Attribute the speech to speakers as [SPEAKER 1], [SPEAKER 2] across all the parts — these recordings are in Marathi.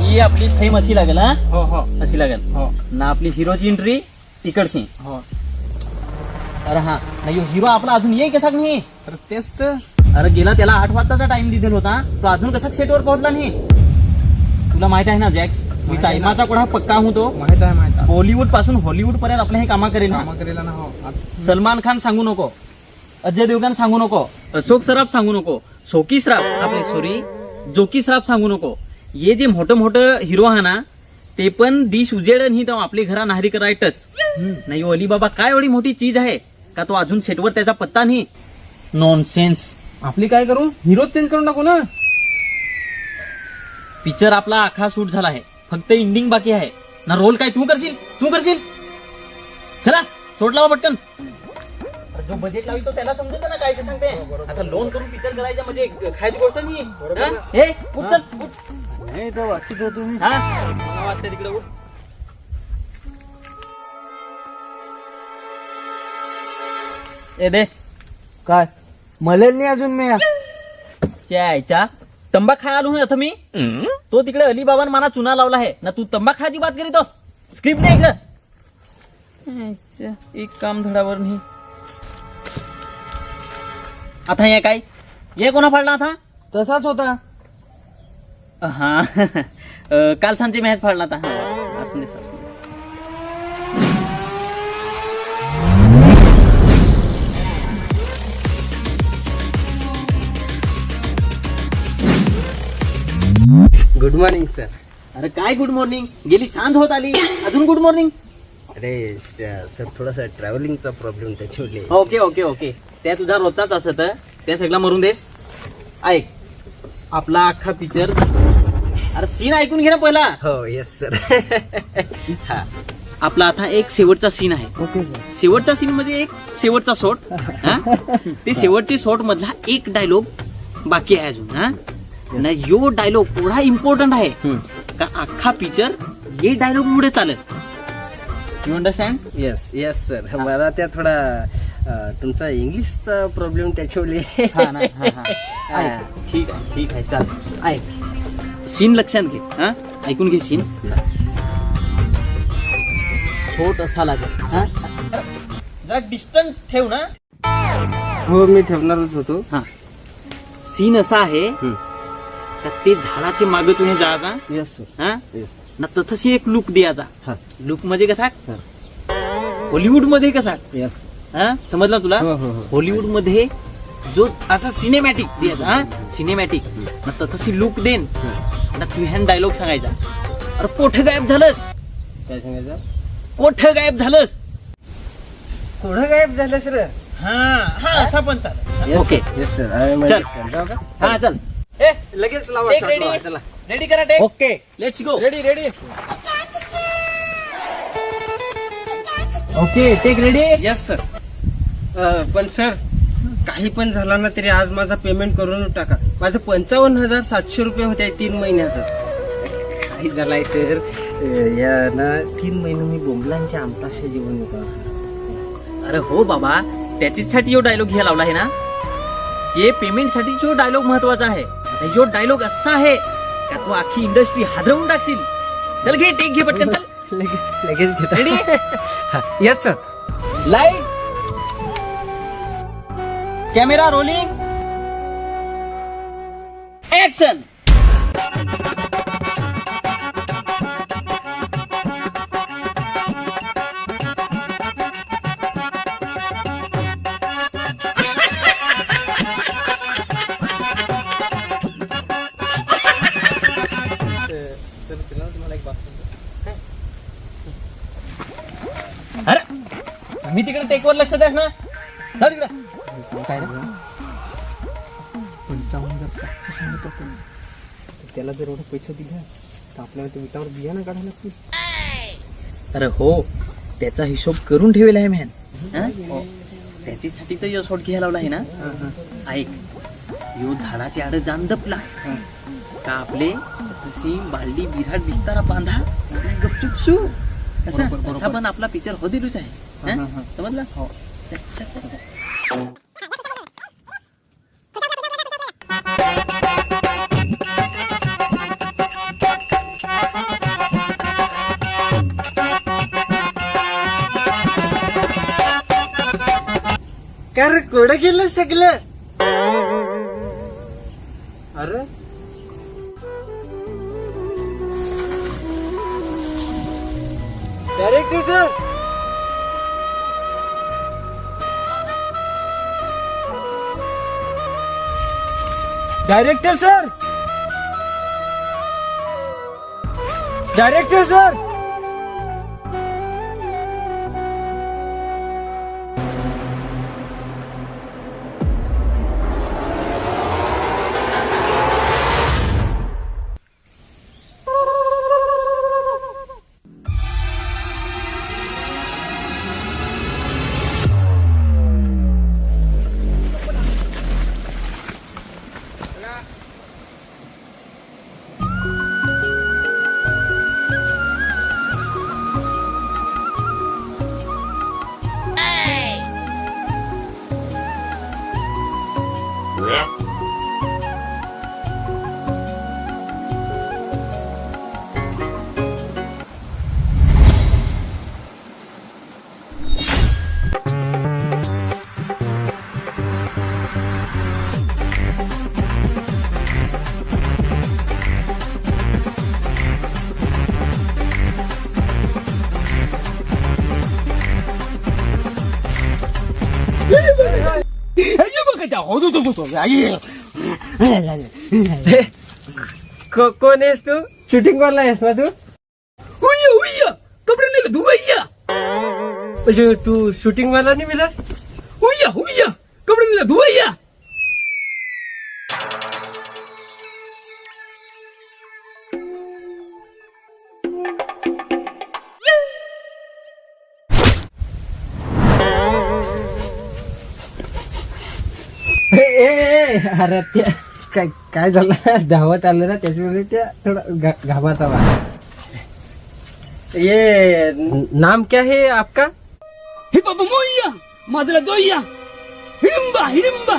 [SPEAKER 1] ही आपली फेम अशी लागेल हा
[SPEAKER 2] हो हो
[SPEAKER 1] अशी लागेल
[SPEAKER 2] हो
[SPEAKER 1] ना आपली हिरोची एंट्री तिकडची
[SPEAKER 2] हो.
[SPEAKER 1] अरे हा नाही हिरो आपला अजून ये कसा नाही
[SPEAKER 2] तर तेच तर.
[SPEAKER 1] अरे गेला त्याला 8 वाजताचा टाइम दिलेला होता तो अजून कसा सेटवर पोहोचला नाही तुला माहित आहे ना जॅक्स मी टाइमाचा कोणा पक्का हूं तो
[SPEAKER 2] माहित आहे
[SPEAKER 1] बॉलिवूड पासून हॉलिवूड पर्यंत आपल्या हे कामा करेल ना
[SPEAKER 2] कामा करेला ना. हो
[SPEAKER 1] सलमान खान सांगू नको अजय देवगन सांगू नको अशोक सराफ सांगू नको शोकी सराफ आपले सॉरी जोकी सराफ सांगू नको हे जे मोठं हिरो आहे ना ते पण दिश उजेड ही तो आपले घरा नाहरी करायटच नाही अली बाबा काय एवढी मोठी चीज आहे का तो अजून सेटवर त्याचा पत्ता नाही नॉनसेन्स
[SPEAKER 2] आपली काय करू हिरो चेंज करून टाकू ना.
[SPEAKER 1] पिक्चर आपला आखा शूट झाला आहे फक्त एंडिंग बाकी आहे ना रोल काय तू करशील चला सोड लावा पटकन जो बजेट लावी तो त्याला समजत ना काय ते सांगते आता लोन करून पिक्चर करायचं म्हणजे खायची गोष्ट नाही हा? हे उठ चल, उठ.
[SPEAKER 2] नाही तर वाचित होतो मी.
[SPEAKER 1] हा मला वाटतं तिकडे उठ ए दे
[SPEAKER 2] काय मलेल नाही अजून मी.
[SPEAKER 1] यायचा तंबाख खाय आलो आता मी तो तिकडे अलिबाबान मला चुना लावला आहे ना तू तंबाख खायची बात करीतोस स्क्रिप्ट दे इकडं यायचं, एक काम धडावर नाही आता हे काय हे कोणा फाडला आता
[SPEAKER 2] तसाच होता.
[SPEAKER 1] हा काल सांचे मॅच फाडला आता हा, असू दे.
[SPEAKER 3] Good morning sir.
[SPEAKER 1] अरे काय गुड मॉर्निंग गेली सांज होत आली अजून गुड मॉर्निंग
[SPEAKER 3] अरे सर थोडासा ट्रॅव्हलिंगचा प्रॉब्लेम त्याच्यामुळे.
[SPEAKER 1] ओके ओके ओके त्या तुझा रोजचाच असत त्या सगळा मरून देस ऐक आपला अख्खा पिक्चर अरे सीन ऐकून घे ना पहिला
[SPEAKER 3] हो येस सर. हा
[SPEAKER 1] आपला आता एक शेवटचा सीन आहे
[SPEAKER 2] ओके सर.
[SPEAKER 1] शेवटचा सीन म्हणजे एक शेवटचा शॉट हा? ते शेवटची शॉट मधला एक डायलॉग बाकी आहे अजून हा ना यो डायलॉग एवढा इम्पॉर्टंट आहे का अख्खा पिक्चर हे डायलॉग मुळे चालेल you understand
[SPEAKER 3] yes yes sir. मला त्या थोडा तुमचा इंग्लिशचा प्रॉब्लेम त्याच्यामुळे.
[SPEAKER 1] ठीक आहे चाल ऐक सीन लक्षात घे हा ऐकून घे सीन शॉट असा लागेल हा जरा डिस्टन्स ठेव ना
[SPEAKER 3] हो मी ठेवणारच होतो.
[SPEAKER 1] हा सीन असा आहे का ते झाडाचे मागे तुम्ही जायचा
[SPEAKER 3] येस सर.
[SPEAKER 1] हा
[SPEAKER 3] येस.
[SPEAKER 1] ना तथशी एक लुक द्यायचा
[SPEAKER 3] हा
[SPEAKER 1] लुक म्हणजे कसा हॉलिवूड मध्ये कसा
[SPEAKER 3] येस.
[SPEAKER 1] हा समजला तुला
[SPEAKER 3] हो, हो, हो.
[SPEAKER 1] हॉलिवूड मध्ये जो असा सिनेमॅटिक द्यायचा हा सिनेमॅटिक ना तथशी लुक देन ना तू ह्या डायलॉग सांगायचा अरे कोठं गायब झालंस
[SPEAKER 3] काय सांगायचं.
[SPEAKER 1] कोठं गायब झालंस
[SPEAKER 3] थोडं गायब झालं सर.
[SPEAKER 1] हा असा पण चालेल ओके
[SPEAKER 3] येस सर.
[SPEAKER 1] चल. हा चल
[SPEAKER 3] ए लगेच लावा
[SPEAKER 1] टेक
[SPEAKER 3] shot
[SPEAKER 1] रेडी
[SPEAKER 3] लावा, चला.
[SPEAKER 1] रेडी करा take
[SPEAKER 2] okay
[SPEAKER 1] let's go
[SPEAKER 2] ready ready.
[SPEAKER 1] Okay take ready
[SPEAKER 3] yes sir. पण सर काही पण झाला ना तरी आज माझा पेमेंट करून टाका. माझं 55,700 रुपये होते 3 महिन्याचं. काही झालाय सर या ना 3 महिने मी बोंबलांच्या आमटाशा जीवन होता.
[SPEAKER 1] अरे हो बाबा त्याच्यासाठी यो डायलॉग घ्यायला लावला आहे ना हे पेमेंट साठी जो डायलॉग महत्वाचा आहे आणि यो डायलॉग असा आहे का तू अख्खी इंडस्ट्री हादरवून टाकशील चल घे टेक घे पटकन चल
[SPEAKER 3] लगेच घेता.
[SPEAKER 1] Ready
[SPEAKER 3] yes sir.
[SPEAKER 1] Light camera rolling action अरे मी तिकडे टेकवर लक्ष द्यास ना जा तिकडे
[SPEAKER 2] काय रे 55,700 सांगत होतो. त्याला जर एवढे पैसे दिले तर आपल्याला ते विटावर बियाणं काढायला लागतील.
[SPEAKER 1] अरे हो त्याचा हिशोब करून ठेवलेला आहे मॅन त्याच्यासाठी तर शॉट घ्यायला लावला आहे ना ऐक यो झाडाची आड जाण दपला का आपले तशी बालडी बिराट बिस्तारा बांधा गपचूप शू असा पण आपला पिक्चर हो दिलूच आहे समजला हो चल, चल, चल.
[SPEAKER 3] कर कोड गेलं सगळं. अरे director sir, director sir, director sir. कोण आहेस तू? शूटिंग वाला आहेस ना तू?
[SPEAKER 2] कपडे नेले धुवैया.
[SPEAKER 3] म्हणजे तू शूटिंग वाला नाही मिळास?
[SPEAKER 2] हुईया कपडे नेले धुवैया.
[SPEAKER 3] अरे त्या काय झालं, धावत आलं ना त्याच्यामुळे त्या थोडा घामात आला. ये नाम क्या है आपका?
[SPEAKER 2] हे बाबा मोय्या मादला दोय्या हिडिंबा हिडिंबा.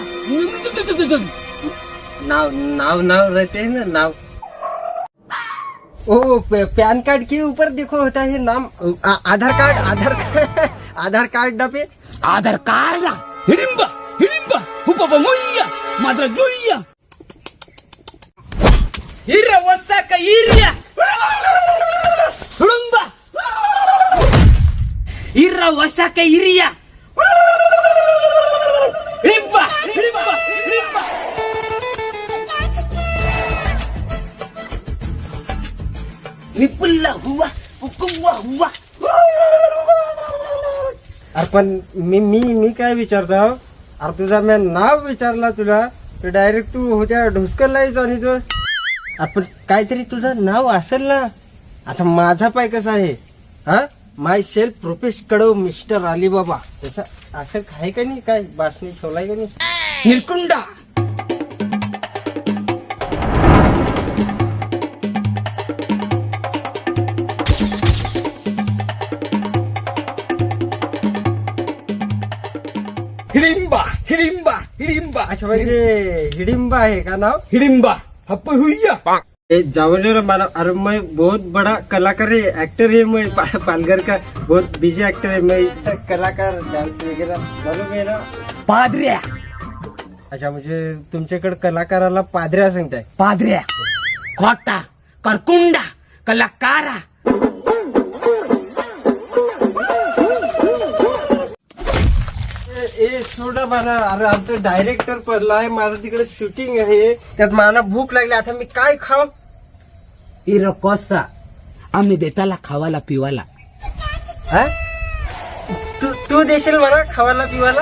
[SPEAKER 3] नाव नाव नाव रहते हैं ना नाव. ओ पैन कार्ड के ऊपर देखो होता है नाम. आधार कार्ड आधार कार्ड पे
[SPEAKER 2] आधार कार्ड हिडिंबा हिडिंबा. हो बाबा मोय्या मादला दोय्या. हिरा वसा का हिरिया हिडिंबा. हिरा वसा का हिरिया हिडिंबा हिडिंबा हिडिंबा. विपुल्ला हुआ हुकुम्वा हुआ.
[SPEAKER 3] अरे पण मी काय विचारतो, अरे तुझा मी नाव विचारला तुला तर डायरेक्ट तू होत्या ढोसकरलायच आणि तू आपण काहीतरी तुझं नाव असेल ना. आता माझा पाय कसा आहे, हा माय सेल्फ प्रोफेस कडो मिस्टर अलीबाबा तसं असं आहे का नाही, काय बासनी ठेवलाय का नाही.
[SPEAKER 2] निर्कुंडा हिडिंबा हिडिंबा हिडिंबा.
[SPEAKER 3] अच्छा म्हणजे हिडिंबा आहे का नाव?
[SPEAKER 2] हिडिंबा हप्प हुईया.
[SPEAKER 3] जावले मला. अरे मैं बहुत बड़ा कलाकार है, एक्टर है मैं पालघर का बहुत बिजी एक्टर है मैं. कलाकार डांस वगैरह मालूम है ना.
[SPEAKER 2] पादऱ्या
[SPEAKER 3] अच्छा म्हणजे तुमच्याकडे कलाकाराला पादऱ्या सांगताय.
[SPEAKER 2] पादऱ्या खोटा करकुंडा कलाकारा.
[SPEAKER 3] ए सोडा मला. अरे आमचं डायरेक्टर पडलाय, माझं तिकडे शूटिंग आहे, त्यात मला भूक लागली. आता मी काय खाऊ?
[SPEAKER 2] इर कोसा आम्ही देताला खावाला पिवाला.
[SPEAKER 3] हा? तू देशील मला खावायला पिवायला?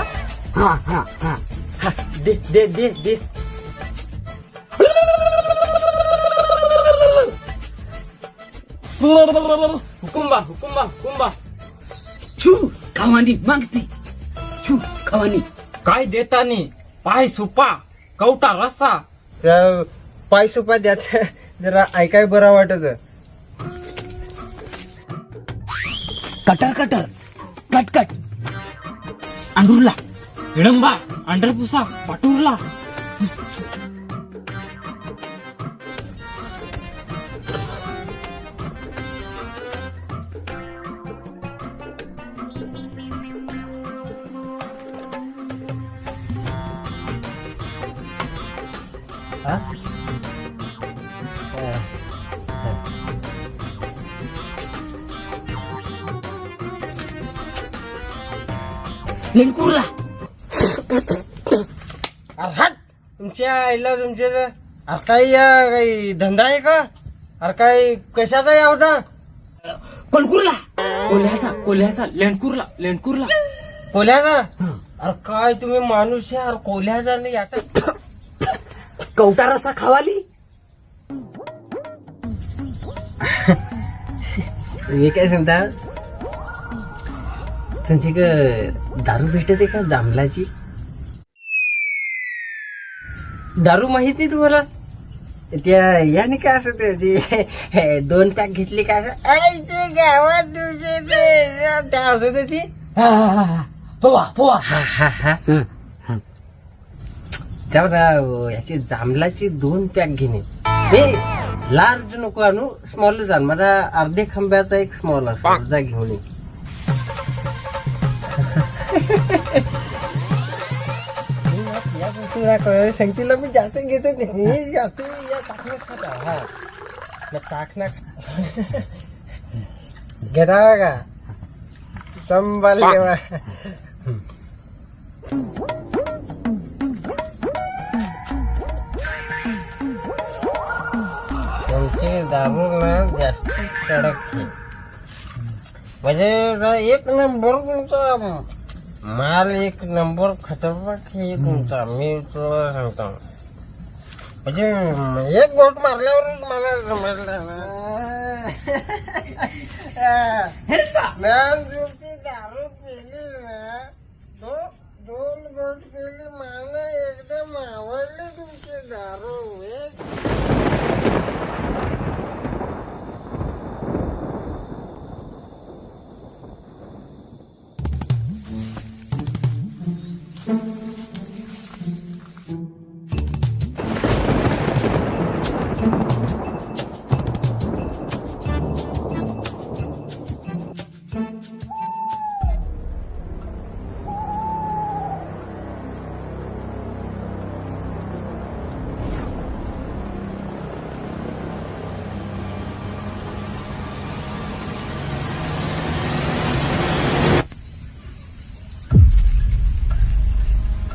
[SPEAKER 2] हा हा हा.
[SPEAKER 3] हा, दे दे दे दे. हुकुंबा हुकुंबा हुकुंबा.
[SPEAKER 2] छू खावानी मागती. छू खावानी.
[SPEAKER 4] काय देतानी? पाय सुपा, कवटा रस्सा.
[SPEAKER 3] पाय सुपा द्या, जरा ऐकाय बरं वाटत.
[SPEAKER 2] कटर कटर कट कट अंडूरला.
[SPEAKER 4] हिडंबा, अंडरपुसा, पाटूरला. लेंडकुरला.
[SPEAKER 3] अरे हट तुमच्या आईला तुमच्या अरे काही धंदा आहे का? अरे काही कशाचा आहे अवजार?
[SPEAKER 4] कोलकुरला. कोल्ह्याचा लेंडकुरला.
[SPEAKER 3] कोल्ह्याचा? अरे काय तुम्ही माणूस आहे? अरे कोल्ह्याचा नाही आता
[SPEAKER 4] कवटा रसा खावाली.
[SPEAKER 3] मी काय सांगता तुमची दारू भेटते का जांभळाची? दारू माहित नाही तुम्हाला? त्या याने काय असं ते 2 पॅक घेतले का असं ते गावात तुमचे ते असं ती
[SPEAKER 4] पोवा.
[SPEAKER 3] त्यावर याची जांभळाची 2 पॅक घेणे. लार्ज नको आणू, स्मॉलच आण. माझा अर्धे खांब्याचा एक स्मॉल असतो, जा घेऊन ये. सांगतील मी जास्त घेतो नाही, जास्त या टाकणं खाता. हा टाकणं घेता का संभाल घेवा. त्यांची दारू ना जास्त कडक आहे. म्हणजे एक नंबर तुमचा माल, एक नंबर खतरनाक आहे तुमचा. मी तुला सांगतो म्हणजे एक बोट मारल्यावरच मला समजलं दारू केली ना, 2 बोट केली मला एकदम आवडली तुमची दारू.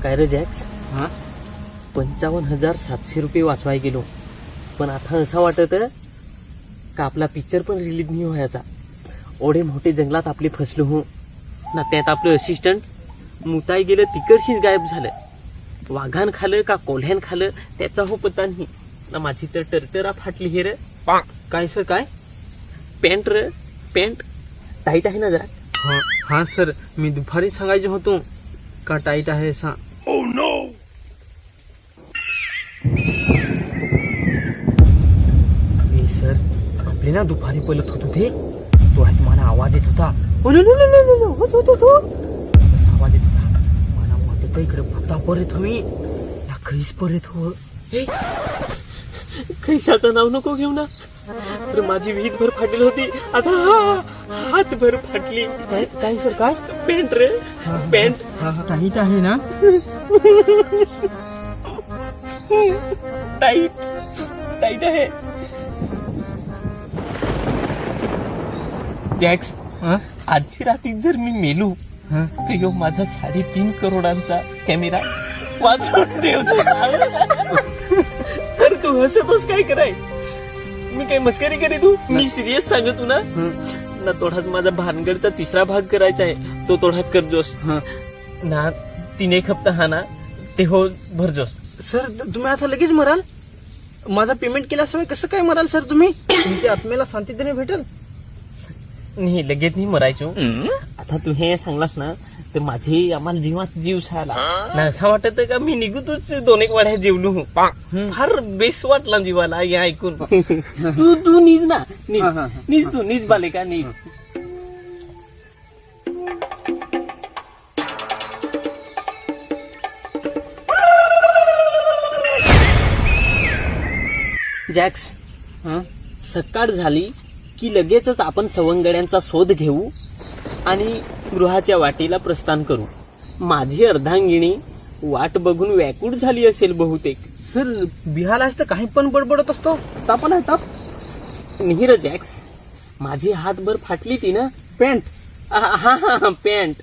[SPEAKER 1] काय रे जॅक्स,
[SPEAKER 2] हा
[SPEAKER 1] 55,700 रुपये वाचवाय गेलो, पण आता असं वाटत का आपला पिक्चर पण रिलीज नाही व्हायचा. ओढे मोठे जंगलात आपले फसलो हो ना. त्यात आपलं असिस्टंट मुताई गेलं, तिकडशीच गायब झालं. वाघान खालं का कोल्ह्यान खालं त्याचा हो पता नाही ना. माझी तर टरटरा फाटली हे रे.
[SPEAKER 2] काय सर काय?
[SPEAKER 1] पॅन्ट रे पॅन्ट टाईट आहे ना जरा.
[SPEAKER 2] हा सर, मी दुपारी सांगायचे होतो का टाईट आहे सा. सर आपले ना दुपारी पलत होत होते, डोळ्यात मला आवाज येत होता. आवाज येत होता. मला वाटत इकडे बघता परत तुम्ही या खैस परत हो.
[SPEAKER 1] खैसाचं नाव नको घेऊ ना. तर माझी विहीत भर फाटली होती, आता हात भर फाटली.
[SPEAKER 2] काय सर काय?
[SPEAKER 1] पॅन्ट रे पॅन्ट.
[SPEAKER 2] टाईट आहे ना?
[SPEAKER 1] टाईट टाईट आहे. जॅक्स, आजची रात्री जर मी मेलो तर यो माझा 3.5 करोडांचा कॅमेरा वाचवून ठेवतो. तर तू हसतोस काय कराय? मी काय मस्करी करी तू? मी सिरियस सांगतो ना. ना थोडाच माझा भानगडचा 3रा भाग करायचा आहे, तो थोडा करजोस ना. 3-1 हप्ता हा ना ते हो भरजोस.
[SPEAKER 2] सर तुम्ही आता लगेच मराल? माझा पेमेंट केल्याशिवाय कसं काय मराल सर तुम्ही? तुमच्या आत्मेला शांती देणे भेटेल.
[SPEAKER 1] नाही लगेच नाही मरायचो. आता तू हे सांगलास ना तर माझी आम्हाला जीवात जीव झाला ना. असं वाटत का मी निघूतच 2-1 वाड्या जेवलो. फार बेस वाटला जीवाला हे ऐकून. तू नीज ना, नीज तू नीज बाले का नीज. जॅक्स, सकाळ झाली की लगेचच आपण सवंगड्यांचा शोध घेऊ आणि गृहाच्या वाटेला प्रस्थान करू. माझी अर्धांगिणी वाट बघून व्याकुळ झाली असेल बहुतेक.
[SPEAKER 2] सर बिहाला तर काही पण बडबडत असतो. ताप आहे ताप.
[SPEAKER 1] नाही रे जॅक्स, माझी हातभर फाटली ती ना
[SPEAKER 2] पॅन्ट.
[SPEAKER 1] हा पॅन्ट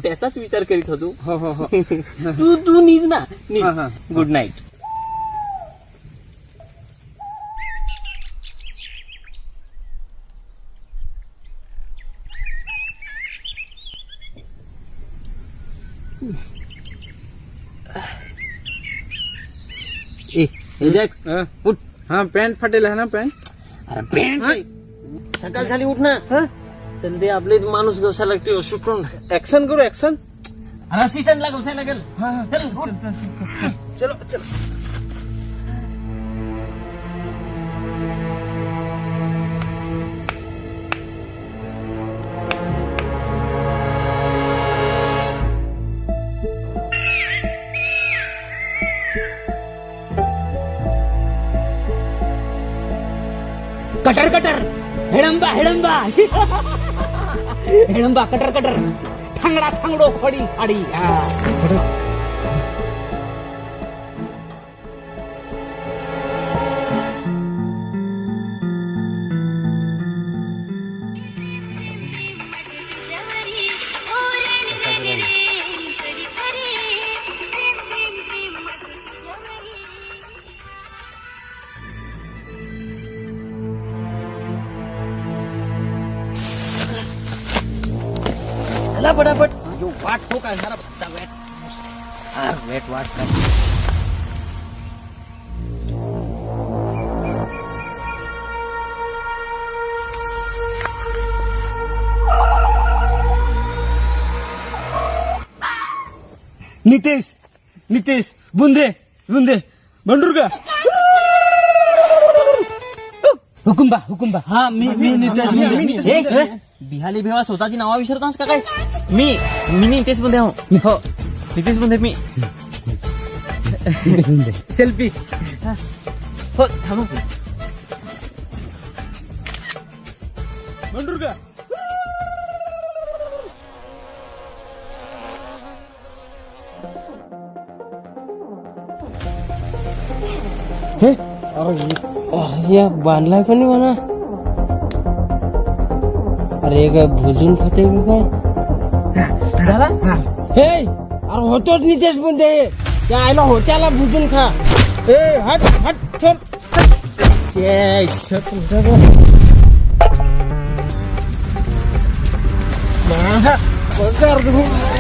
[SPEAKER 1] त्याचाच विचार करीत होतो.
[SPEAKER 3] हो हो हो
[SPEAKER 1] तू निज ना
[SPEAKER 3] हा, हा.
[SPEAKER 1] Good night.
[SPEAKER 3] हा. हा पॅन्ट फाटेल आहे ना पॅन्ट.
[SPEAKER 1] अरे पॅन्ट सकाळ झाली उठ ना. चल दे आपले माणूस गवसायला लागते सुटून.
[SPEAKER 3] ऍक्शन करू ऍक्शन.
[SPEAKER 1] अरे असिस्टंटला गवसायला लागेल. चल उठ.
[SPEAKER 3] चलो चलो.
[SPEAKER 1] कटर कटर हेडंबा हेडंबा हेडंबा कटर कटर थांगडा थांगडो खोडी खाडी. चला पटापट यो वाट हो काढणारा भट्टा वेट. वेट वाट काय.
[SPEAKER 3] नितेश बुंदे बंडुरगा. हुकुंबा.
[SPEAKER 1] हा मी नितेश बिहाली भेवा स्वतःची नावा विसरतास का काय. मी नितेश बुंदे हो. नितेश बुंदे मी.
[SPEAKER 3] सेल्फी.
[SPEAKER 1] हो थांबा.
[SPEAKER 3] बंडुरगा.
[SPEAKER 2] या बांधलाय पण म्हणा. अरे काय भुजून खाते काय
[SPEAKER 1] झाला.
[SPEAKER 2] हे अरे होतोच नितेश पण ते त्या आईला होत्याला भुजून खा. ए हट हट चल. पगार